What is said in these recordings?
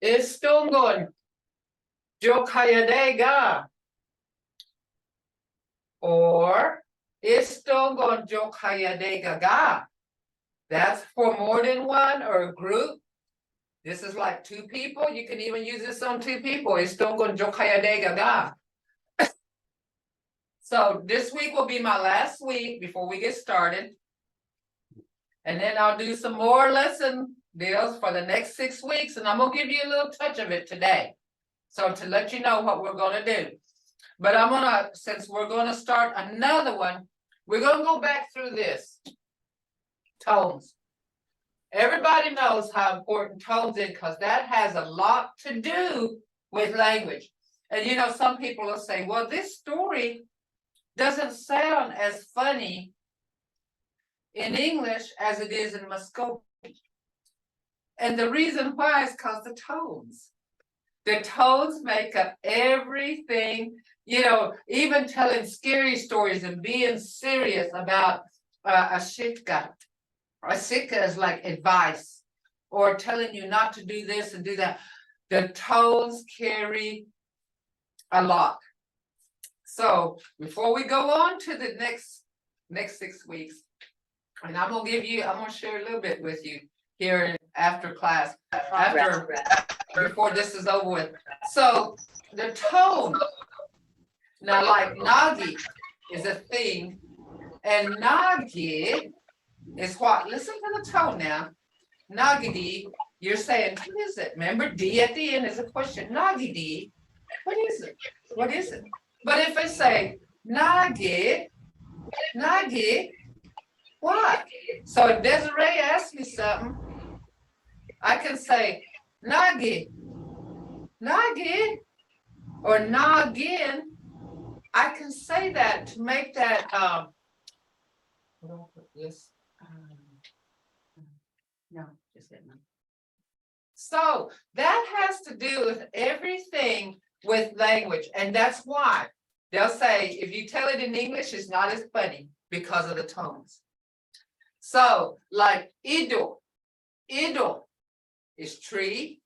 Estongon Jokayadega. Or Estongon Jokayadega ga. That's for more than one or a group. This is like two people. You can even use this on two people. Estongon Jokayadega ga. So this week will be my last week before we get started. And then I'll do some more lesson deals for the next 6 weeks. And I'm going to give you a little touch of it today. So to let you know what we're going to do. But I'm going to, since we're going to start another one, we're going to go back through this. Tones. Everybody knows how important tones is because that has a lot to do with language. And you know, some people will say, well, this story doesn't sound as funny in English as it is in Muscogee. And the reason why is because the tones. The tones make up everything, you know, even telling scary stories and being serious about a shitka. A shitka is like advice or telling you not to do this and do that. The tones carry a lot. So before we go on to the next 6 weeks, and I'm going to share a little bit with you here after class, before this is over with. So the tone, now like nagi is a thing, and nagi is what? Listen to the tone now. Nagidi, you're saying, what is it? Remember, D at the end is a question. Nagidi, what is it? What is it? But if I say nagi, what? So if Desiree asks me something, I can say nagi, or nagin. I can say that to make that. I'll put this. No, just hit me. So that has to do with everything with language, and that's why they'll say if you tell it in English, it's not as funny because of the tones. So, like ido is tree.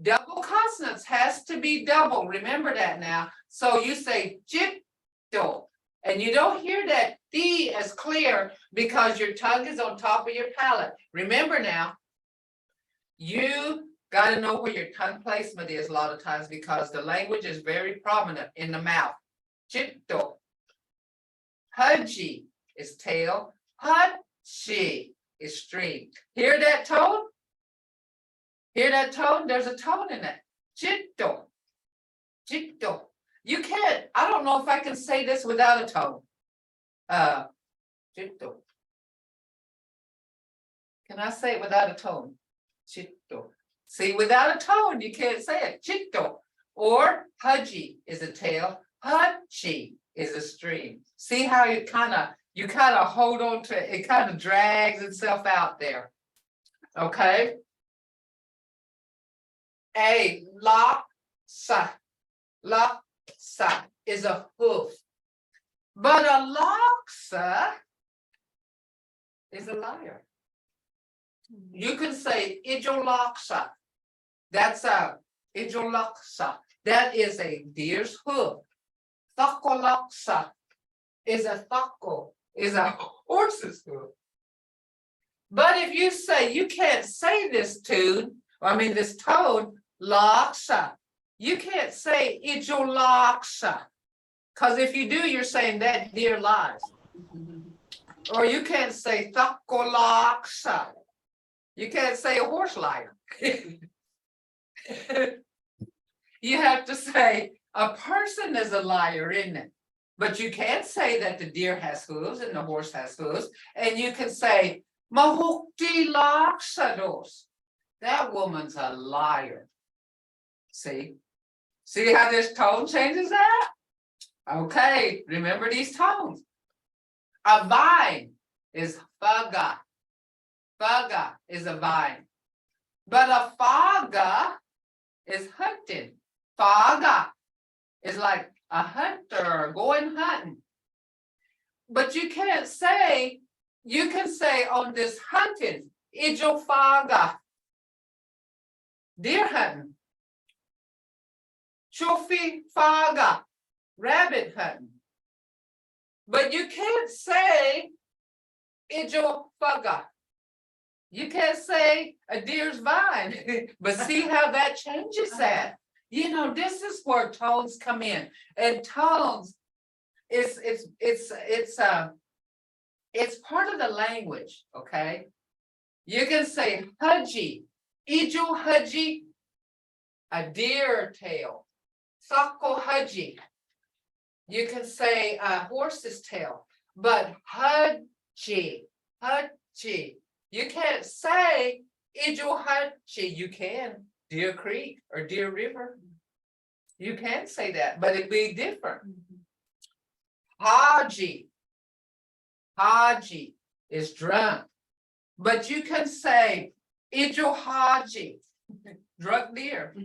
Double consonants has to be double. Remember that now. So you say jitto, and you don't hear that D as clear because your tongue is on top of your palate. Remember now, you got to know where your tongue placement is a lot of times because the language is very prominent in the mouth. Jitto. Haji is tail. Hachi is stream. Hear that tone? Hear that tone? There's a tone in it. Jitto. Jitto. You can't, I don't know if I can say this without a tone. Jitto. Can I say it without a tone? Jitto. See, without a tone, you can't say it. Jitto. Or haji is a tail. Hachi is a stream. See how you kind of hold on to it. It kind of drags itself out there. Okay. A laksa is a hoof, but a laksa is a liar. You can say ijolaksa. That's a ijolaksa. That is a deer's hoof. Thakolaksa is a thako, is a horse's hoof. But if you say you can't say this tune, this tone, laksa, you can't say ijolaksa. Because if you do, you're saying that deer lies. Or you can't say thakolaksa. You can't say a horse liar. You have to say a person is a liar, isn't it? But you can't say that the deer has hooves and the horse has hooves. And you can say, mahukti laksados. That woman's a liar. See? See how this tone changes that? Okay, remember these tones. A vine is faga. Faga is a vine. But a faga is hunting. Faga is like a hunter going hunting. But you can't say, you can say on this hunting, ijo faga. Deer hunting. Chofi faga, rabbit hunting. But you can't say ijo faga. You can't say a deer's vine. But see how that changes that. You know, this is where tones come in. And tones, it's part of the language, okay? You can say hudgy, ijo hudgy, a deer tail. Sako hudgy. You can say a horse's tail, but hudgy, hudgy. You can't say ijo hudgy. You can Deer Creek or Deer River. You can say that, but it'd be different. Haji, Haji is drunk, but you can say ijo haji, drunk deer.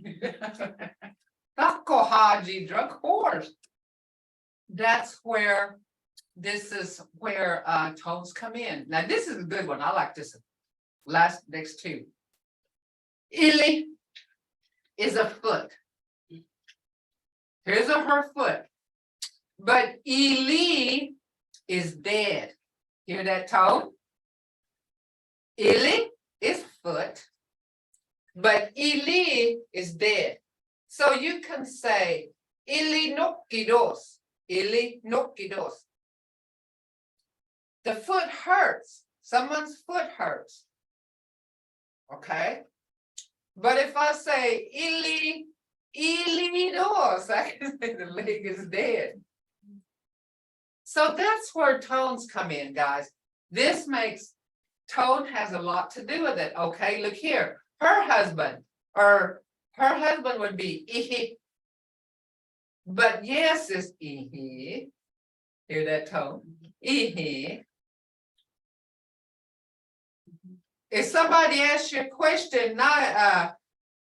Tako haji, drunk horse. That's where this is where tones come in. Now this is a good one. I like this one. Next two. Ili is a foot. Here's her foot. But Ili is dead. Hear that tone? Ili is foot, but Ili is dead. So you can say Ili nokidos. Ili nokidos. The foot hurts. Someone's foot hurts. Okay? But if I say Ili dos, I can say the leg is dead. So that's where tones come in, guys. This makes, tone has a lot to do with it. Okay, look here. Her husband would be ihi. But yes is ihi. Hear that tone? Ihi. If somebody asks you a question,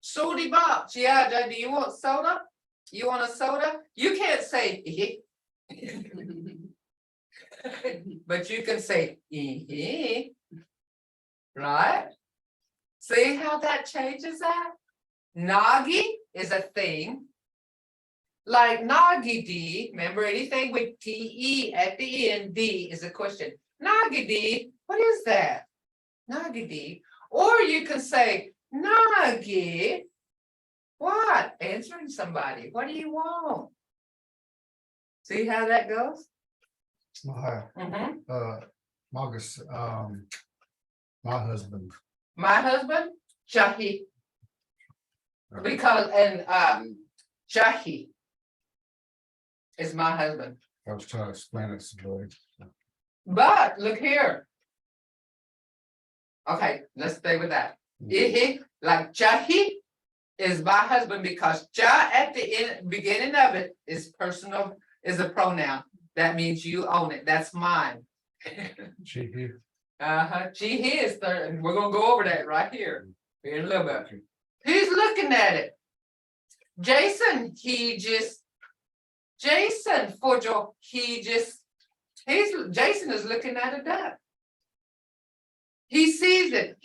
soda box, yeah, do you want soda? You want a soda? You can't say ihi. But you can say ihi. Right? See how that changes that? Nagi is a thing. Like Nagidi, remember anything with T-E at the end, D is a question. Nagidi, what is that? Nagidi. Or you can say, Nagi, what? Answering somebody. What do you want? See how that goes? Marcus, my husband. My husband, Jahi. Because, and Jahi is my husband. I was trying to explain it to But look here. Okay, let's stay with that. Ihi, like Jahi is my husband because Ja at the beginning of it is personal, is a pronoun. That means you own it. That's mine. Jihi. Jihi is the, and we're gonna go over that right here in a little bit. Who's looking at it? Jason, Jason Fojo, Jason is looking at a duck. He sees it.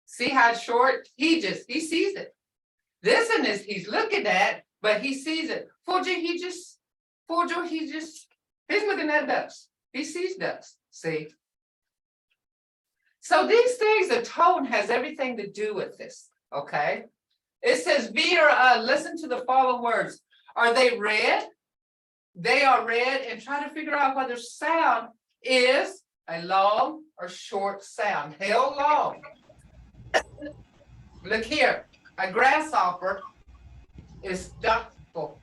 See how it's short? He sees it. This one is he's looking at, but he sees it. Fojo, he's looking at ducks. He sees ducks. See? So these things, the tone has everything to do with this. Okay? It says V or listen to the following words. Are they red? They are red, and try to figure out whether sound is a long or short sound. How long? Look here. A grasshopper is duckful.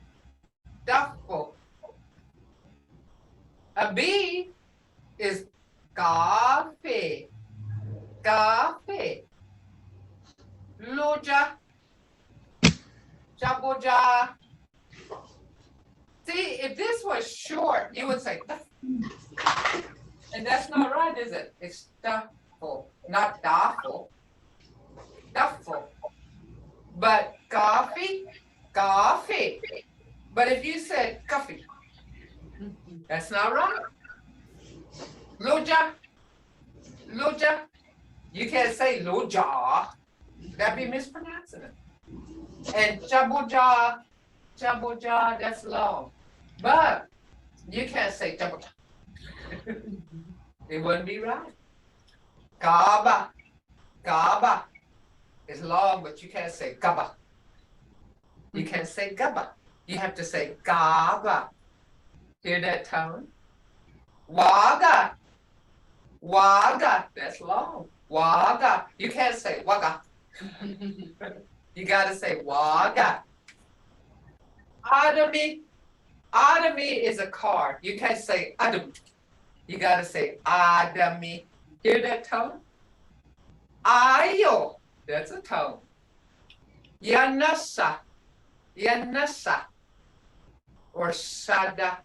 Duckful. A bee is coffee. Coffee. Loja. Jaboja. See, if this was short, you would say, and that's not right, is it? It's duffel, not duffel. Duffel. But coffee, coffee. But if you said coffee, that's not right. Loja, loja. You can't say loja. That'd be mispronouncing it. And jaboja jumbo jaw, that's long. But you can't say jumbo jaw. It wouldn't be right. Gaba, gaba is long, but you can't say gaba. You can't say gaba. You have to say gaba. Hear that tone? Waga, waga, that's long. Waga. You can't say waga. You gotta say waga. Adami. Adami is a car. You can't say Adam. You gotta say Adami. Hear that tone? Ayo. That's a tone. Yanasa. Yanasa. Or Sada.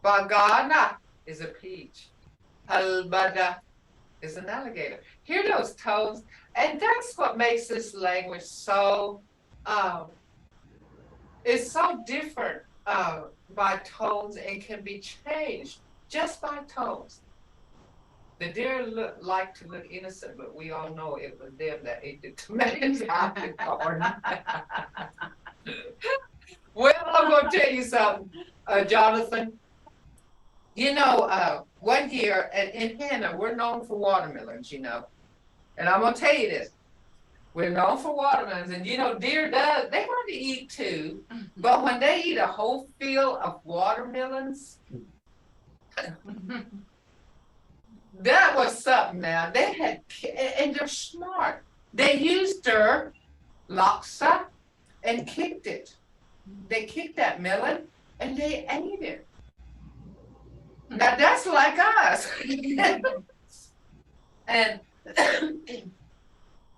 Bagana is a peach. Albada is an alligator. Hear those tones, and that's what makes this language so it's so different by tones and can be changed just by tones. The deer like to look innocent, but we all know it was them that ate the tomatoes out the corn. Well, I'm going to tell you something, Jonathan. You know, one year in Hannah, we're known for watermelons, you know. And I'm going to tell you this. We're known for watermelons. And, you know, deer they want to eat too. But when they eat a whole field of watermelons, that was something now. They had, and they're smart. They used their laksa and kicked it. They kicked that melon and they ate it. Now that's like us.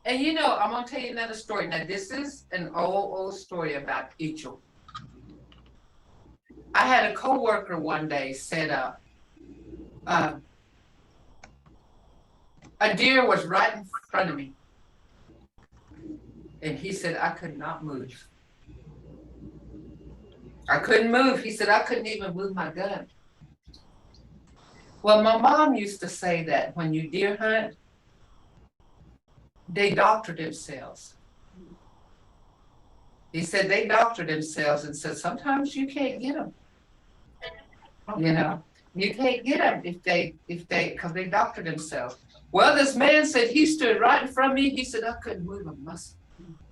and you know, I'm gonna tell you another story. Now this is an old story about Icho. I had a coworker one day said a deer was right in front of me. And he said, I could not move. I couldn't move. He said, I couldn't even move my gun. Well, my mom used to say that when you deer hunt, they doctor themselves. He said they doctor themselves and said, sometimes you can't get them. You know, you can't get them because they doctor themselves. Well, this man said he stood right in front of me. He said, I couldn't move a muscle.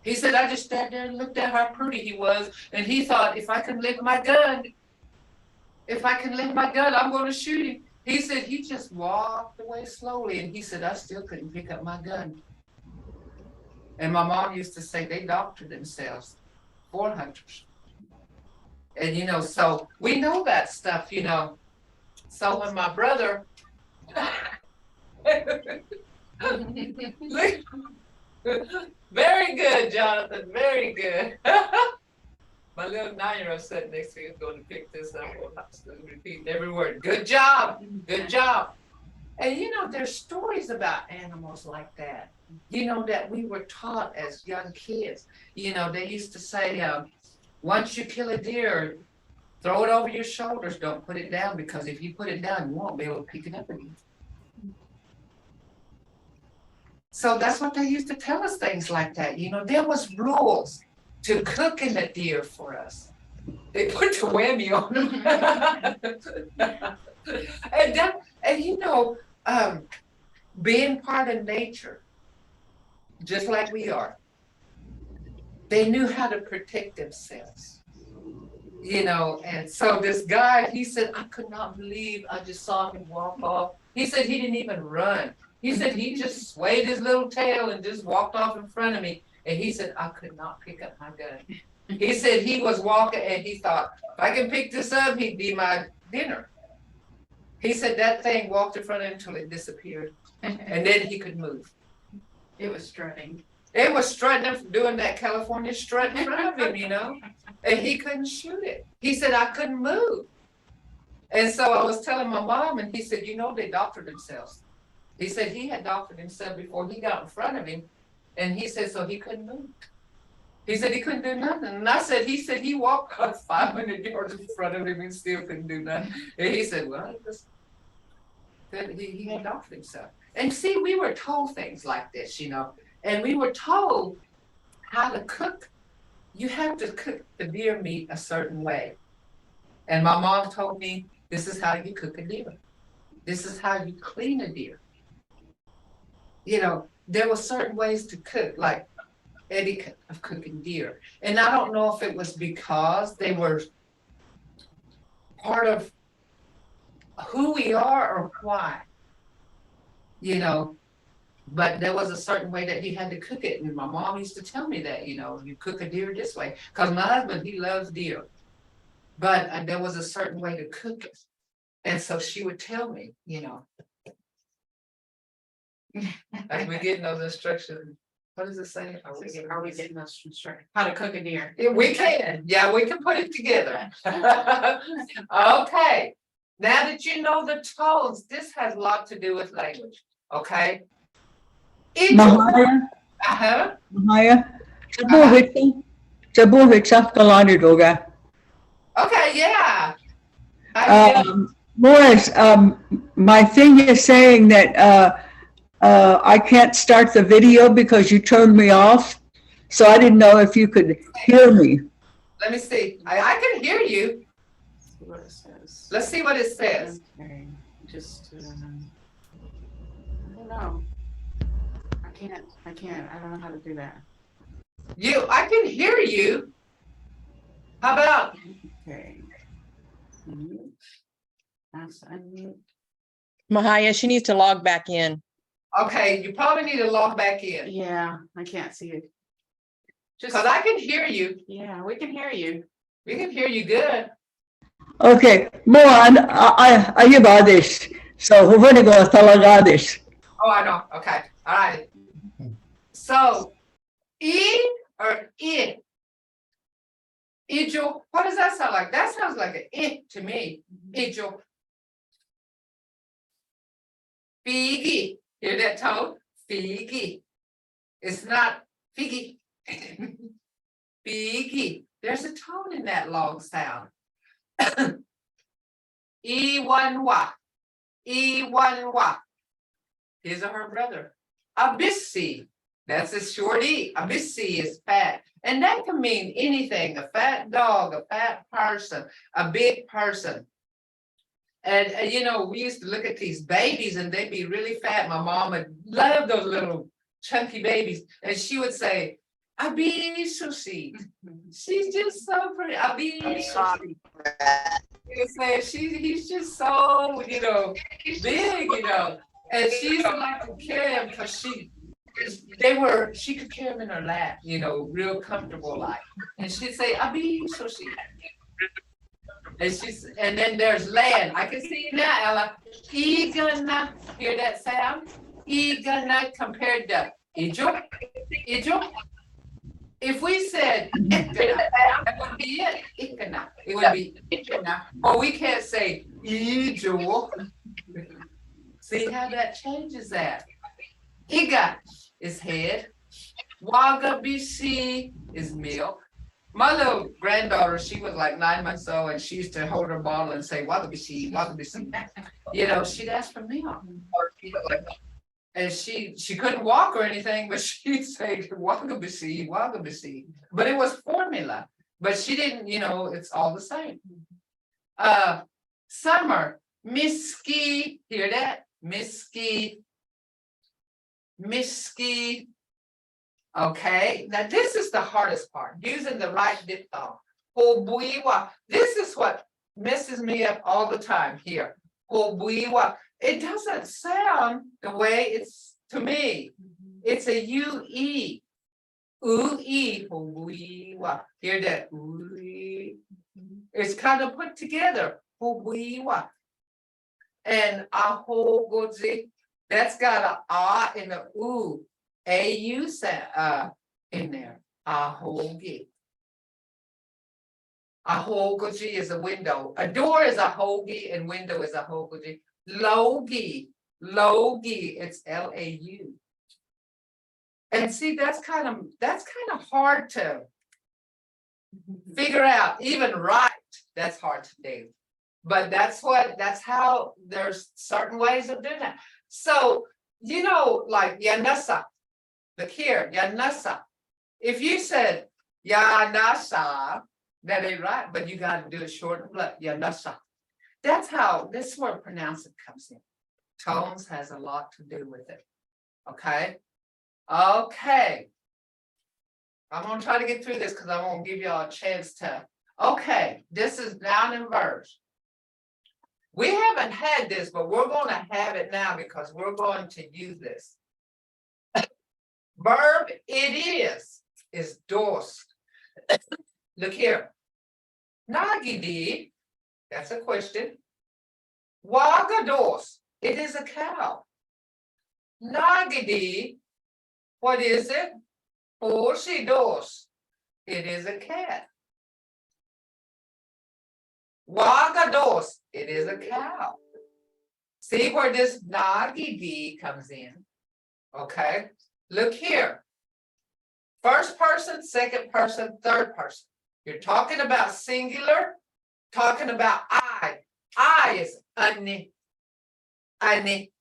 He said, I just sat there and looked at how pretty he was. And he thought, if I can lift my gun, I'm going to shoot him. He said he just walked away slowly. And he said, I still couldn't pick up my gun. And my mom used to say they doctor themselves for hunters. And, you know, so we know that stuff, you know. So when my brother, very good, Jonathan, very good. My little 9-year-old sitting next to me is going to pick this up. I'm repeat every word. Good job, good job. And you know, there's stories about animals like that, you know, that we were taught as young kids. You know, they used to say, once you kill a deer, throw it over your shoulders, don't put it down, because if you put it down, you won't be able to pick it up again. So that's what they used to tell us, things like that. You know, there was rules to cooking the deer for us. They put the whammy on them. and you know, being part of nature, just like we are, they knew how to protect themselves. You know, and so this guy, he said, I could not believe I just saw him walk off. He said he didn't even run. He said he just swayed his little tail and just walked off in front of me. And he said, I could not pick up my gun. He said he was walking and he thought, if I can pick this up, he'd be my dinner. He said that thing walked in front of him until it disappeared. And then he could move. It was strutting. It was strutting, doing that California strut in front of him, you know. And he couldn't shoot it. He said, I couldn't move. And so I was telling my mom, and he said, you know, they doctored themselves. He said he had doctored himself before he got in front of him. And he said, so he couldn't move. He said he couldn't do nothing. And I said, he said he walked 500 yards in front of him and still couldn't do nothing. And he said, well, he had doctored himself. And see, we were told things like this, you know, and we were told how to cook, you have to cook the deer meat a certain way. And my mom told me, this is how you cook a deer. This is how you clean a deer. You know, there were certain ways to cook, like etiquette of cooking deer. And I don't know if it was because they were part of who we are or why, you know, but there was a certain way that you had to cook it. And my mom used to tell me that, you know, you cook a deer this way. Because my husband, he loves deer. But there was a certain way to cook it. And so she would tell me, you know. As we're getting those instructions. What does it say? Are we getting those from straight? How to cook a deer? Yeah, we can. Yeah, we can put it together. Okay. Now that you know the tones, this has a lot to do with language. Okay. Mvhayv, Uh-huh. Mvhayv, Chabu Hitchaf Kalani Doga. Okay, yeah. I do. Morris, my thing is saying that I can't start the video because you turned me off. So I didn't know if you could hear me. Let me see. I can hear you. See what it says. Let's see what it says. Okay, just, I don't know. I don't know how to do that. I can hear you. How about? Okay. Mute. That's unmute. Mvhayv, she needs to log back in. Okay, you probably need to log back in. Yeah, I can't see it. Just, Because I can hear you. yeah, we can hear you. We can hear you good. Okay, Moran, I hear about this. So we're going to go talaga this. Oh, I know. Okay. All right. So, E or I? Ijo. What does that sound like? That sounds like an I to me. Ijo. Figi. Hear that tone? Figi. It's not figi. Figi. There's a tone in that long sound. E1 E1 His or her brother. Abissi. That's a short E. Abissi is fat. And that can mean anything. A fat dog, a fat person, a big person. And you know, we used to look at these babies and they'd be really fat. My mom would love those little chunky babies. And she would say, Abisusi. She's just so pretty. Abisusi. He's just so, you know, big, you know. And she used to like to carry him because she could carry him in her lap, you know, real comfortable like. And she'd say, Abisusi. And then there's land. I can see you now, Ella. Igana, hear that sound? Igana compared to Ijo. Ijo. If we said Ikana, that would be it. Ikana. It would be Ikana. Or we can't say Ijo. See how that changes that. Iga is head. Wagabisi is milk. My little granddaughter, she was like 9 months old and she used to hold her bottle and say, Wagabisi, Wagabisi. You know, she'd ask for milk. And she couldn't walk or anything, but she'd say, Wagabisi, Wagabisi. But it was formula. But she didn't, you know, it's all the same. Summer, Miski, hear that? Miski. Miski. Okay, now this is the hardest part, using the right diphthong. Hobuiwa. This is what messes me up all the time here. Hobuiwa. It doesn't sound the way it's to me. It's a UE. Ui, hobuiwa. Hear that? Ui. It's kind of put together. Hobuiwa. And ahogozi, that's got a ah and a oo. AU in there. Ahogi. Ahogoji is a window. A door is a hogi and window is a hogoji. Logi. Logi, it's LAU. And see, that's kind of hard to figure out, even right. That's hard to do. But that's how there's certain ways of doing that. So, you know, like Yanasa. Look here, Yanasa. If you said Yanasa. That ain't right, but you gotta do it short and blunt. Yanasa. That's how this word pronouncing comes in. Tones has a lot to do with it. Okay? Okay. I'm gonna try to get through this because I won't give y'all a chance to. Okay, this is noun and verbs. We haven't had this, but we're gonna have it now because we're going to use this. Verb it is dos. Look here. Nagidi, that's a question. Wagados, it is a cow. Nagidi, what is it? Dos, it is a cat. Wagados, it is a cow. See where this nagidi comes in? Okay, look here. First person, second person, third person. You're talking about singular, talking about I. I is ani, ani,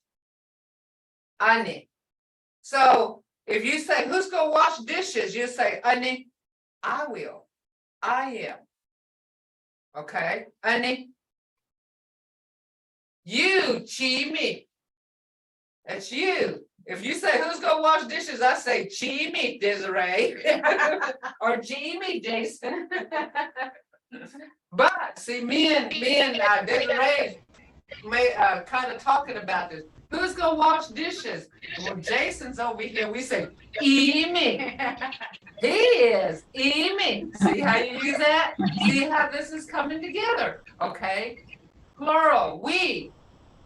ani. So if you say, who's gonna wash dishes? You say, ani, I will, I am. Okay, ani. You, chi me. That's you. If you say, who's gonna wash dishes? I say, chi me, Desiree. Or chi me, Jason. But see, me and Desiree may kind of talking about this. Who's gonna wash dishes? Well, Jason's over here. We say, me. He is, me. See how you use that? See how this is coming together? Okay. Plural, we.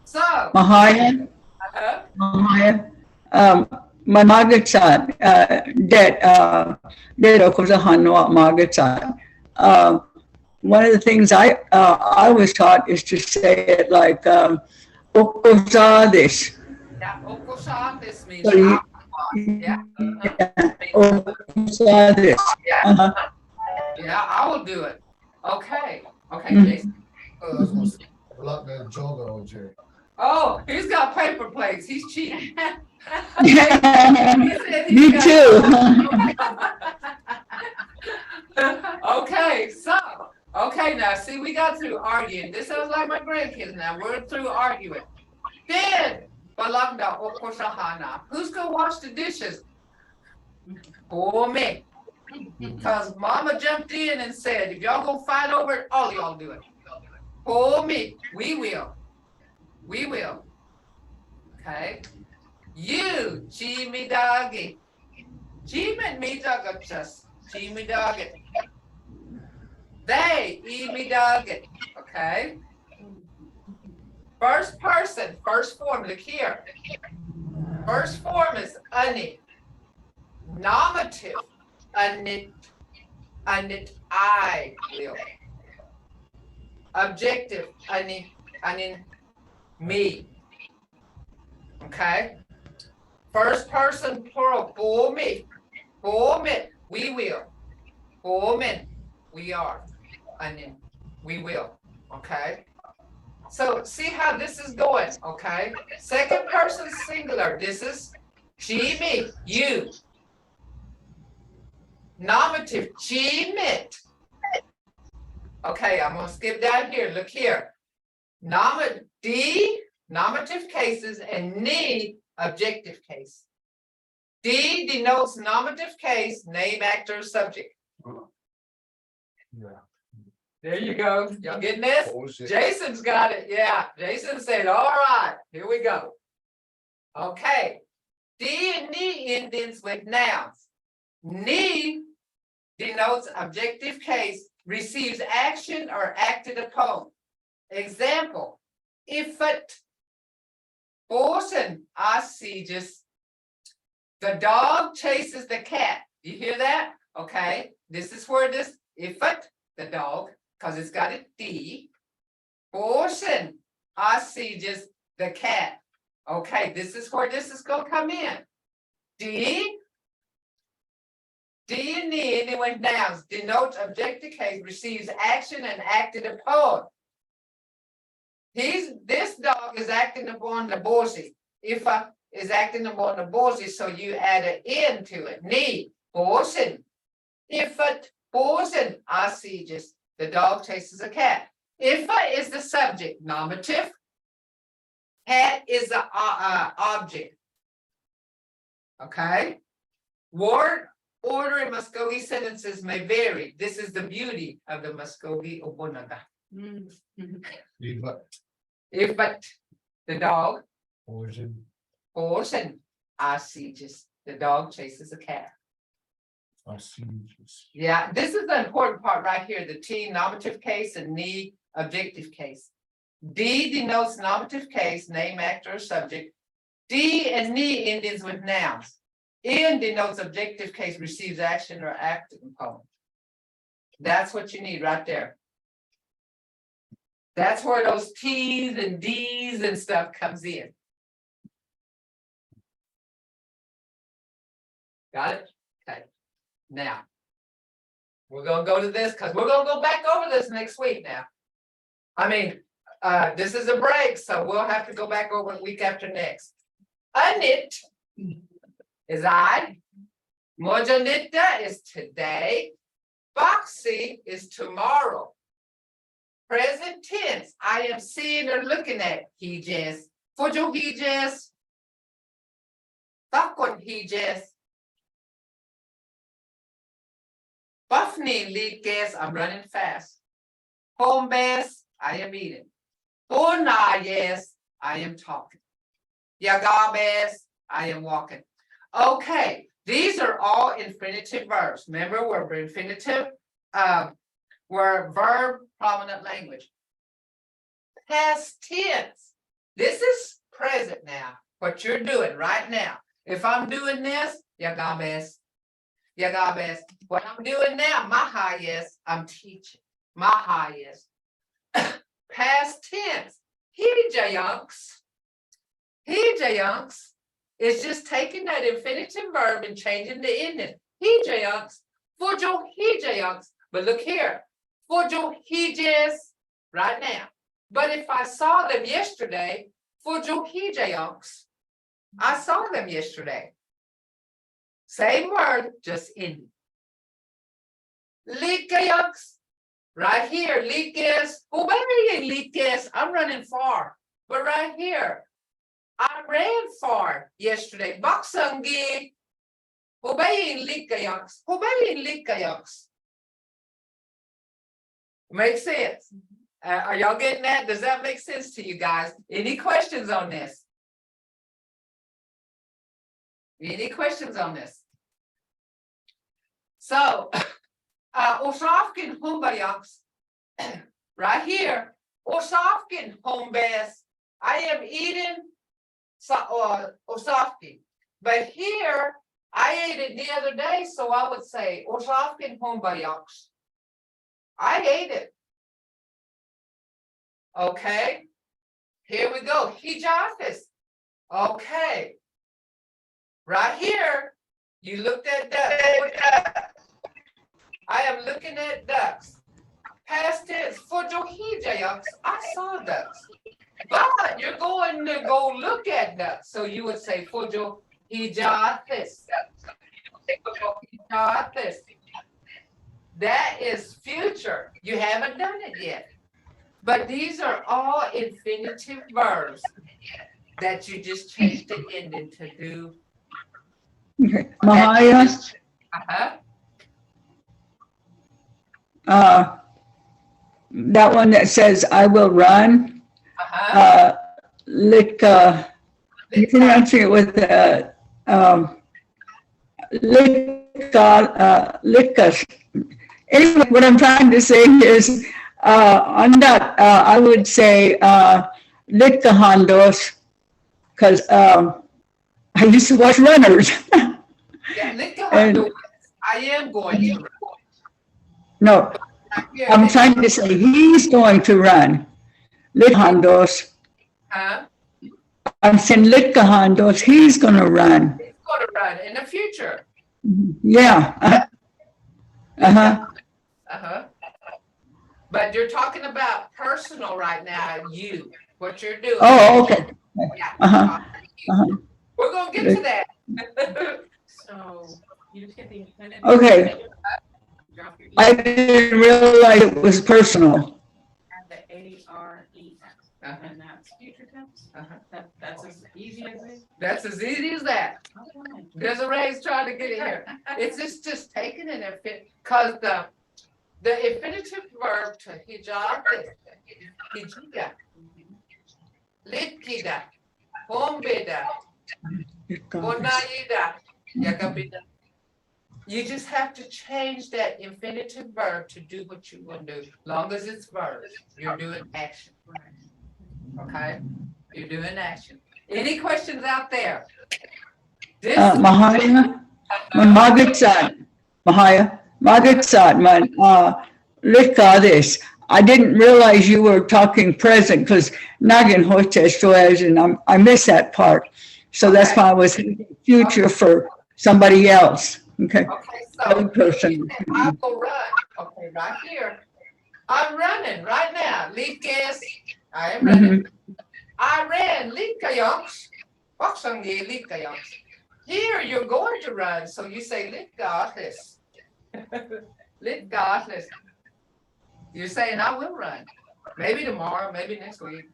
So. Mvhayv, Mvhayv, mamagatsan, det också han och magatsan. One of the things I was taught is to say it like okosadis. Yeah, okosadis means So you- yeah. Okosadis. Uh-huh. Yeah, I will do it. Okay, okay, Mhm. Jason. I was gonna say, block that joke on Jerry. Oh, he's got paper plates. He's cheating. He said he's Me got- too. Okay, so, okay, now see, we got through arguing. This sounds like my grandkids now. We're through arguing. Then, balagda okosahana. Who's gonna wash the dishes? For me. Because mama jumped in and said, if y'all gonna fight over it, all y'all do it. For me, we will. We will. Okay. You, chimidagi. Chimidagachas. Chimidagi. They, imidagi. Okay. First person, first form, look here. First form is ani. Nominative, anit, I will. Objective, anin, me. Okay. First person plural, for me, we will. For men, we are. Anin, we will. Okay. So see how this is going, okay? Second person singular, this is she, me, you. Nominative, she, mit. Okay, I'm gonna skip down here, look here. Nominative cases and ni, objective case. D denotes nominative case, name, actor, subject. Yeah. There you go, y'all getting this? What was it? Jason's got it, yeah. Jason said, all right, here we go. Okay. D and ni endings with nouns. Ni denotes objective case, receives action or acted upon. Example, if it, Borson, I see just, the dog chases the cat. You hear that? Okay, this is where this, if it, the dog, because it's got a D. Borson, I see just the cat. Okay, this is where this is gonna come in. D and ni, anyway, nouns, denotes objective case, receives action and acted upon. This dog is acting upon the bossy. If is acting upon the bossy, so you add an N to it. Ni, borsen. If it poison just the dog chases a cat. If is the subject, nominative. Cat is the object. Okay? Word order in Muskogee sentences may vary. This is the beauty of the Muskogee Obunaga. But If but the dog origin, poison just the dog chases a cat. I see. Just Yeah, this is the important part right here, the T nominative case and NE objective case. D denotes nominative case, name, actor, or subject. D and NE endings with nouns. N denotes objective case, receives action or active component. That's what you need right there. That's where those T's and D's and stuff comes in. Got it? Okay. Now, we're gonna go to this because we're gonna go back over this next week now. I mean, this is a break, so we'll have to go back over it week after next. Anit is I. Mojanita is today. Boxy is tomorrow. Present tense, I am seeing or looking at. He just. Fujo he just. Bakon he just. Buffney lead gas, I'm running fast. Home base, I am eating. Bona, yes, I am talking. Yagabes, I am walking. Okay, these are all infinitive verbs. Remember, we're infinitive, we're verb prominent language. Past tense. This is present now, what you're doing right now. If I'm doing this, Yagabes. Yagabes. What I'm doing now, my highest, I'm teaching. My highest. Past tense. Hijayunks. Hijayunks is just taking that infinitive verb and changing the ending. Hijayunks. Fujo hijayunks. But look here. Fujo hijas right now. But if I saw them yesterday, Fujo hijayunks. I saw them yesterday. Same word, just ending. Likayunks. Right here, Likas. Obeying Likas. I'm running far. But right here, I ran far yesterday. Baksangi. Obeying Likayunks. Obeying Likayunks. Makes sense. Are y'all getting that? Does that make sense to you guys? Any questions on this? Any questions on this? So, Osafkin Humbayaks, right here, Osafkin Humbas, I am eating Osafkin. But here, I ate it the other day, so I would say Osafkin Humbayaks. I ate it. Okay, here we go. Hijafis. Okay. Right here, you looked at ducks. I am looking at ducks. Past tense, Fujohijayuks, I saw ducks. But you're going to go look at ducks. So you would say Fujohijathis. That is future. You haven't done it yet. But these are all infinitive verbs that you just changed the ending to do. Okay. Mahaya, that one that says, I will run, Litka, you're pronouncing it with, Litkas. Anyway, what I'm trying to say is, on that, I would say, Litkahandos, because, I used to watch runners. Yeah, Litkahandos, I am going to run. No, I'm trying to say he's going to run. Litkahandos. Huh? I'm saying Litkahandos, he's going to run. He's going to run in the future. Yeah. But you're talking about personal right now, you, what you're doing. Oh, okay. Yeah. We're gonna get to that. So you just get the infinitive. Okay. I didn't realize it was personal. And the ARES, Uh-huh. and that's future tense. Uh-huh. That's as easy as it. That's as easy as that. Okay. There's a raise trying to get it here. It's just taking it and fit, cause the infinitive verb to hijab is hijida, litkida, hombida, bonayida, yakabida. You just have to change that infinitive verb to do what you want to do. Long as it's verbs, you're doing action. Okay? You're doing action. Any questions out there? This Mvhayv, Mvhayv, Tues. I didn't realize you were talking present because Nagin Hoches Tues, and I missed that part. So that's why I was thinking future for somebody else. Okay. Okay, Other so person. I will run. Okay, right here. I'm running right now. Leaf gas. I am running. I ran. Leaf kayonks. Waksangi leaf kayonks. Here you're going to run. So you say leaf godless. Leaf godless. You're saying I will run. Maybe tomorrow, maybe next week,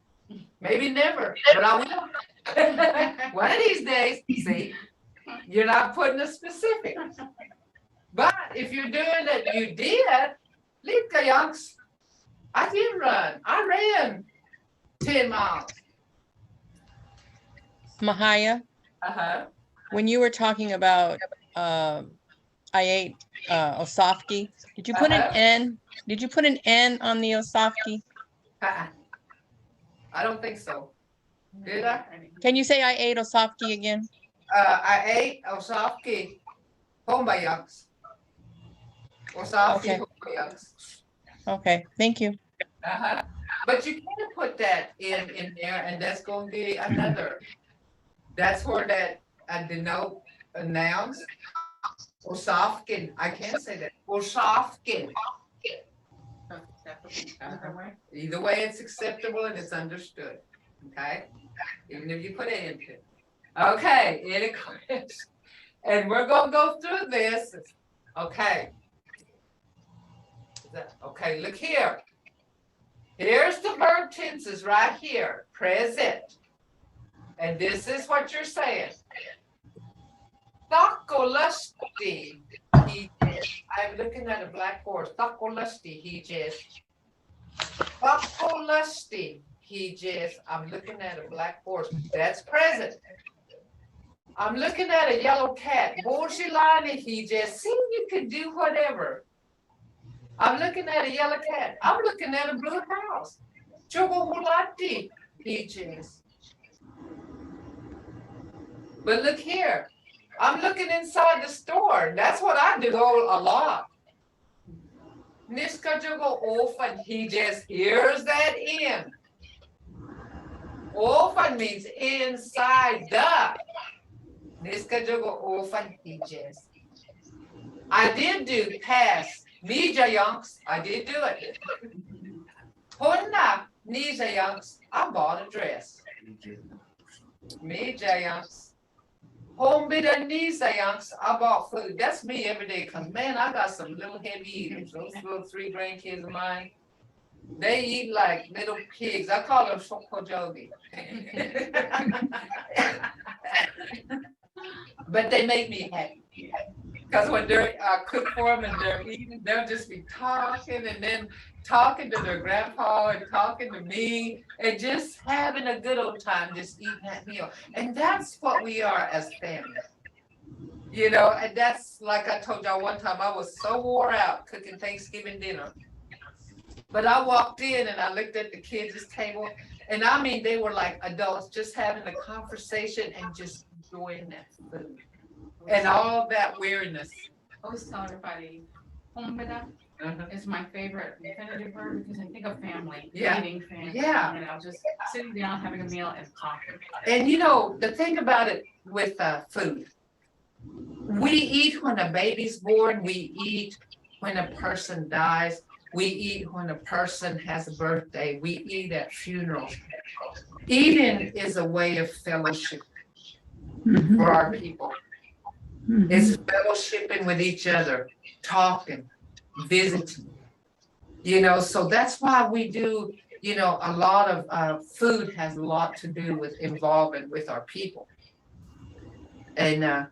maybe never, but I will. One of these days, see, you're not putting a specific. But if you're doing it, you did, leave kayaks. I did run. I ran 10 miles. Mvhayv, Uh-huh. when you were talking about, I ate osofki, did you put an Uh-huh. N? Did you put an N on the osofki? Uh-uh. I don't think so. Did I? Can you say I ate osofki again? I ate osofki hombayaks. Osofki Okay. hombayaks. Okay, thank you. Uh-huh. But you can put that in there, and that's going to be another. That's where that denote nouns. Osofkin. I can't say that. Osofkin. Either way, it's acceptable and it's understood. Okay, even if you put it into it. Okay, any questions? And we're gonna go through this. Okay. Okay, look here. Here's the verb tenses right here, present. And this is what you're saying. Thakolusty, he just. I'm looking at a black horse. Thakolusty, he just. Thakolusty, he just. I'm looking at a black horse. That's present. I'm looking at a yellow cat. Borshilani, he just. See, you can do whatever. I'm looking at a yellow cat. I'm looking at a blue house. Chogohulati, he just. But look here. I'm looking inside the store. That's what I do a lot. Niska jogo often, he just hears that in. Often means inside the. Niska jogo often, he just. I did do past. Nija yonks, I did do it. Honna, Nija yonks, I bought a dress. Nija yonks. Home bidder Nija yonks, I bought food. That's me every day. Cause man, I got some little heavy eaters. Those little 3 grandkids of mine. They eat like little pigs. I call them shokojogi. But they make me happy. Because when I cook for them and they're eating, they'll just be talking and then talking to their grandpa and talking to me and just having a good old time, just eating that meal. And that's what we are as family. You know, and that's like I told y'all one time, I was so wore out cooking Thanksgiving dinner. But I walked in and I looked at the kids' table, and I mean, they were like adults just having a conversation and just enjoying that food. And all that weirdness. I always tell everybody, hombeda is my favorite infinitive verb because I think of family, Yeah. eating family. Yeah. You know, just sitting down, having a meal and talking. And you know, the thing about it with food, we eat when a baby's born, we eat when a person dies, we eat when a person has a birthday, we eat at funerals. Eating is a way of fellowship for our people. It's fellowshipping with each other, talking, visiting. So that's why we do, a lot of food has a lot to do with involvement with our people. And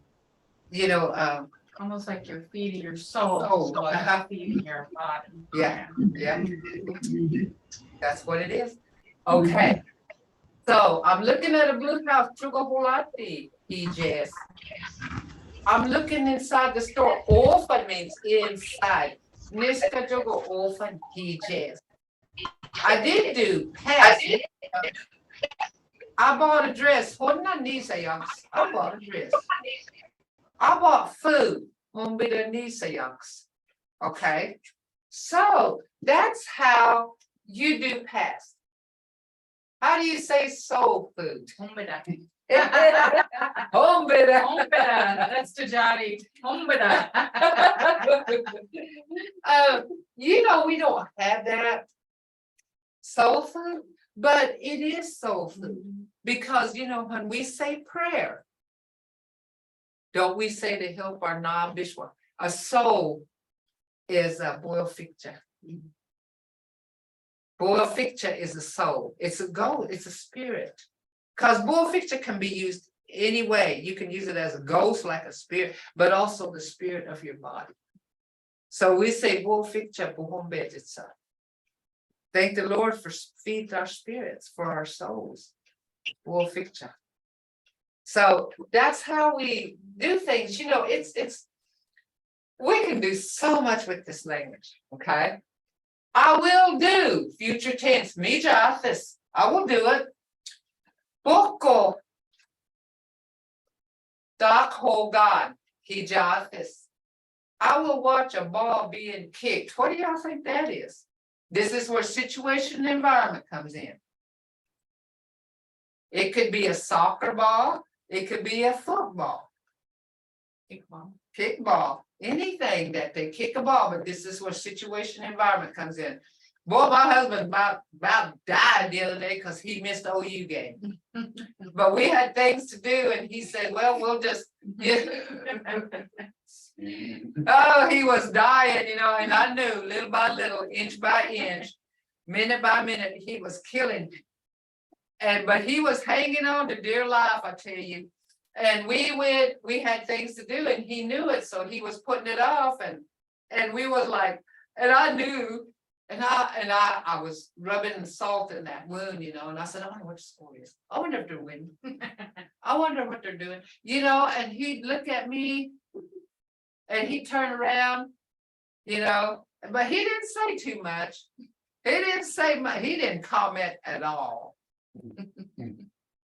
Almost like you're feeding your soul, Soul, like feeding your body. Yeah. yeah, that's what it is. Okay, so I'm looking at a blue house, Chugahulati, EJS. I'm looking inside the store. Orphan means inside. Niska Jugo orphan EJS. I did do past. I bought a dress. What not Nisa Youngs? I bought a dress. I bought food. Mumbida Nisa Youngs. Okay. So that's how you do past. How do you say soul food? Hombeda. Hombeda. Hombeda. That's Tajati. Hombeda. We don't have that soul food, but it is soul food because when we say prayer, don't we say to help our non-Bishwa? A soul is a boil picture. Boil picture is a soul. It's a ghost. It's a spirit. Because boil picture can be used any way. You can use it as a ghost, like a spirit, but also the spirit of your body. So we say boil picture, thank the Lord for feed our spirits, for our souls. Boil picture. So that's how we do things. It's we can do so much with this language. Okay. I will do future tense. Mijathis. I will do it. Boko. Doc Hogan. Hijathis. I will watch a ball being kicked. What do y'all think that is? This is where situation and environment comes in. It could be a soccer ball. It could be a football. Kickball. Anything that they kick a ball, but this is where situation environment comes in. Boy, my husband about died the other day because he missed the OU game. But we had things to do, and he said, well, we'll just oh, he was dying, and I knew little by little, inch by inch, minute by minute, he was killing me. But he was hanging on to dear life, I tell you. And we had things to do, and he knew it, so he was putting it off, and we was like, and I knew, and I was rubbing salt in that wound, and I said, I wonder what the score is. I wonder if they're winning. I wonder what they're doing, and he'd look at me, and he'd turn around, but he didn't say too much. He didn't say much. He didn't comment at all.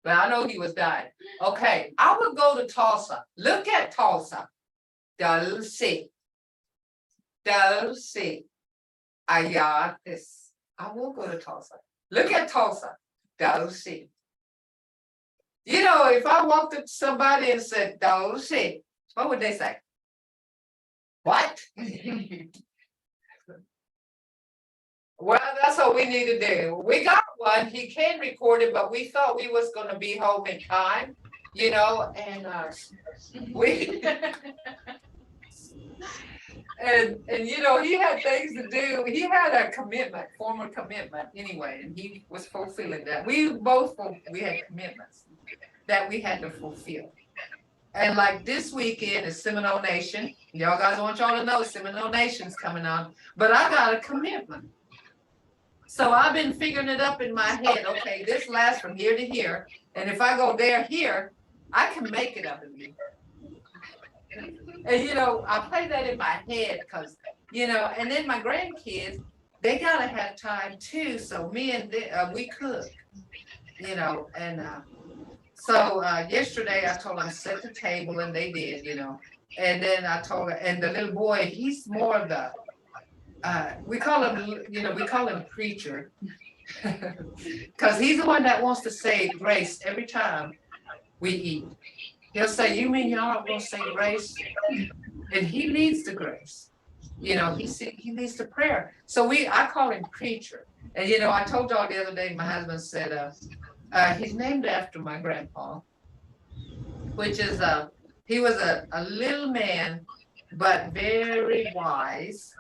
But I know he was dying. Okay, I would go to Tulsa. Look at Tulsa. Dulce. Ayatis. I will go to Tulsa. Look at Tulsa. Dulce. If I walked up to somebody and said, Dulce, what would they say? What? Well, that's what we need to do. We got one. He can record it, but we thought we was going to be home in time, and we and he had things to do. He had a commitment, former commitment anyway, and he was fulfilling that. We had commitments that we had to fulfill. And like this weekend is Seminole Nation. Y'all guys, I want y'all to know Seminole Nation's coming on, but I got a commitment. So I've been figuring it up in my head. Okay, this lasts from here to here. And if I go there, here, I can make it up in me. And I play that in my head because, and then my grandkids, they gotta have time too. So me and we cook, and so yesterday I told them set the table, and they did, and then I told her, and the little boy, he's more of the we call him preacher because he's the one that wants to say grace every time we eat. He'll say, you mean y'all aren't going to say grace? And he leads the grace. He leads the prayer. So I call him preacher. And I told y'all the other day, my husband said he's named after my grandpa, which is he was a little man but very wise.